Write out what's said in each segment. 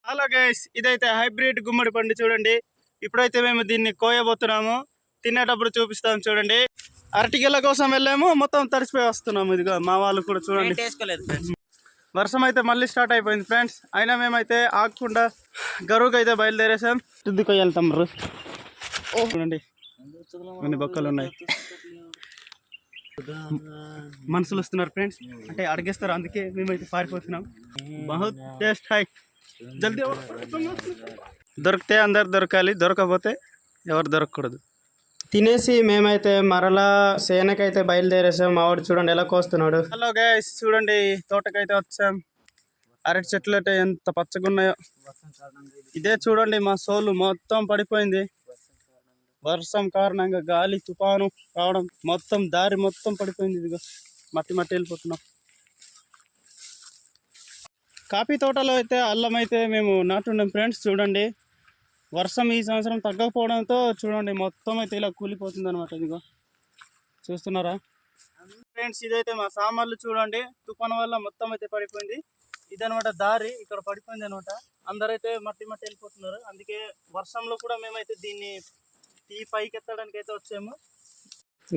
Hello guys, ఇదైతే hybrid గుమ్మడి పండు చూడండి. ఇప్పుడైతే మేము దీన్ని కోయబోతున్నాము. తినేటప్పుడు చూపిస్తాం చూడండి. అరటిగెల కోసం వెళ్ళాము, మొత్తం తడిసిపోయి వస్తున్నాము. ఇదిగో మా వాళ్ళు కూడా చూడండి. వర్షం అయితే మళ్ళీ స్టార్ట్ అయిపోయింది ఫ్రెండ్స్. అయినా మేమైతే ఆగకుండా గరువుకి అయితే బయలుదేరేసాం. తుద్ది కొయ్యాలి తమ్ముడు. చూడండి కొన్ని బొక్కలు ఉన్నాయి. మనుషులు వస్తున్నారు ఫ్రెండ్స్, అంటే అడిగేస్తారు, అందుకే మేమైతే పారిపోతున్నాం. బహుత్ టేస్ట్ హై. జల్దీ దొరికితే అందరు దొరకాలి, దొరకకపోతే ఎవరు దొరకకూడదు. తినేసి మేమైతే మరలా సేనకైతే బయలుదేరేసాం. మావాడు చూడండి ఎలా కోస్తున్నాడు. హలో గైస్, చూడండి తోటకైతే వచ్చాం. అరటి చెట్లు అయితే ఎంత పచ్చగా ఉన్నాయో. ఇదే చూడండి, మా సోలు మొత్తం పడిపోయింది. వర్షం కారణంగా గాలి తుఫాను రావడం మొత్తం దారి మొత్తం పడిపోయింది. ఇదిగో మట్టి మట్టి వెళ్ళిపోతున్నాం. కాఫీ తోటలో అయితే అల్లం అయితే మేము నాటున్నాం ఫ్రెండ్స్. చూడండి వర్షం ఈ సంవత్సరం తగ్గకపోవడంతో చూడండి మొత్తం అయితే ఇలా కూలిపోతుంది అనమాట. ఇదిగో చూస్తున్నారా ఫ్రెండ్స్, ఇదైతే మా సామాన్లు చూడండి. తుఫాను వల్ల మొత్తం అయితే పడిపోయింది. ఇదనమాట దారి, ఇక్కడ పడిపోయింది అనమాట. అందరైతే మట్టి మట్టి వెళ్ళిపోతున్నారు. అందుకే వర్షంలో కూడా మేమైతే దీన్ని ఈ పైకి ఎత్తడానికి అయితే వచ్చాము.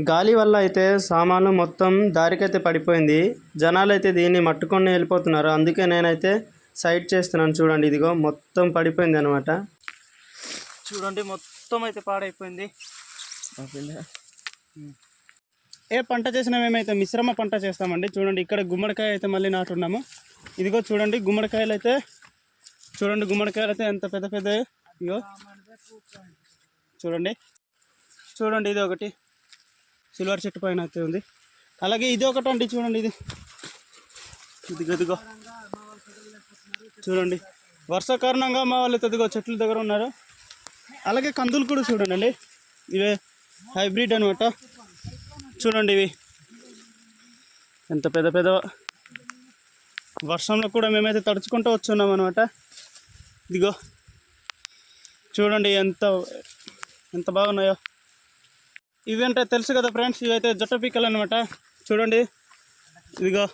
గాలి వల్ల అయితే సామాను మొత్తం దారికైతే పడిపోయింది. జనాలు అయితే దీన్ని మట్టుకొని వెళ్ళిపోతున్నారు. అందుకే నేనైతే సైడ్ చేస్తున్నాను. చూడండి ఇదిగో మొత్తం పడిపోయింది అనమాట. చూడండి మొత్తం అయితే పాడైపోయింది. ఏ పంట చేసినా మేమైతే మిశ్రమ పంట చేస్తామండి. చూడండి ఇక్కడ గుమ్మడికాయ అయితే మళ్ళీ నాటున్నాము. ఇదిగో చూడండి గుమ్మడికాయలు అయితే ఎంత పెద్ద పెద్ద. ఇగో చూడండి ఇది ఒకటి సిల్వర్ చెట్టు పైన అయితే ఉంది. అలాగే ఇది ఒకటి అండి, చూడండి ఇదిగో చూడండి. వర్ష కారణంగా మా వాళ్ళు ఇదిగో చెట్ల దగ్గర ఉన్నారు. అలాగే కందులు కూడా చూడండి, ఇవే హైబ్రిడ్ అనమాట. చూడండి ఇవి ఎంత పెద్ద పెద్ద. వర్షంలో కూడా మేమైతే తడుచుకుంటూ వచ్చున్నాం అనమాట. ఇదిగో చూడండి ఎంత బాగున్నాయో. ఇవి అంటే తెలుసు కదా ఫ్రెండ్స్, ఇవైతే జొట్ట పీకలు అనమాట. చూడండి ఇదిగో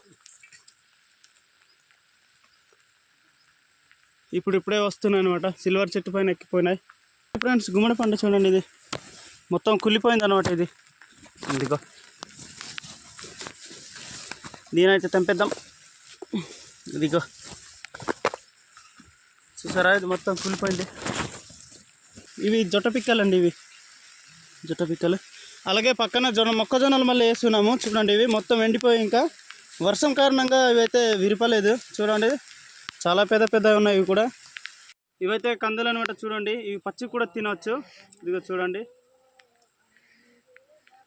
ఇప్పుడే వస్తున్నాయి అనమాట. సిల్వర్ చెట్టు పైన ఎక్కిపోయినాయి ఫ్రెండ్స్. గుమ్మడి పండు చూడండి, ఇది మొత్తం కుళ్ళిపోయింది అనమాట. ఇదిగో దీనైతే తెంపేద్దాం. ఇదిగో చూసారా, ఇది మొత్తం కుళ్ళిపోయింది. ఇవి జొట్ట పిక్కలండి, ఇవి జొట్ట పిక్కలు. అలాగే పక్కన మొక్కజొన్నలు మళ్ళీ వేస్తున్నాము. చూడండి ఇవి మొత్తం ఎండిపోయి, ఇంకా వర్షం కారణంగా ఇవైతే విరిపలేదు. చూడండి చాలా పెద్ద పెద్దగా ఉన్నాయి. ఇవి కూడా ఇవైతే కందులు అనమాట. చూడండి ఇవి పచ్చి కూడా తినవచ్చు. ఇదిగో చూడండి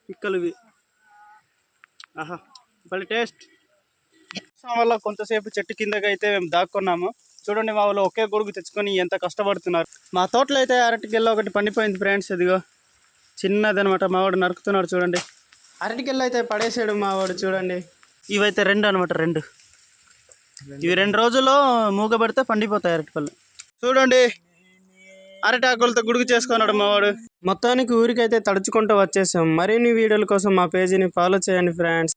పిక్కలు ఇవి. ఆహా భలే టేస్ట్. వల్ల కొంతసేపు చెట్టు కిందకి అయితే మేము దాక్కున్నాము. చూడండి మా వాళ్ళు ఒకే గొడుగు తెచ్చుకొని ఎంత కష్టపడుతున్నారు. మా తోటలో అయితే అరటికెళ్ళ ఒకటి పండిపోయింది ఫ్రెండ్స్. ఇదిగో చిన్నదనమాట. మావాడు నరుకుతున్నాడు చూడండి. అరటికెళ్ళ అయితే పడేసాడు మావాడు. చూడండి ఇవైతే 2 అనమాట. 2 ఇవి 2 రోజుల్లో మూగబడితే పండిపోతాయి అరటిపళ్ళు. చూడండి అరటి ఆకులతో గుడుగు చేసుకున్నాడు మావాడు. మొత్తానికి ఊరికైతే తడుచుకుంటూ వచ్చేసాం. మరిన్ని వీడియోల కోసం మా పేజీని ఫాలో చేయండి ఫ్రెండ్స్.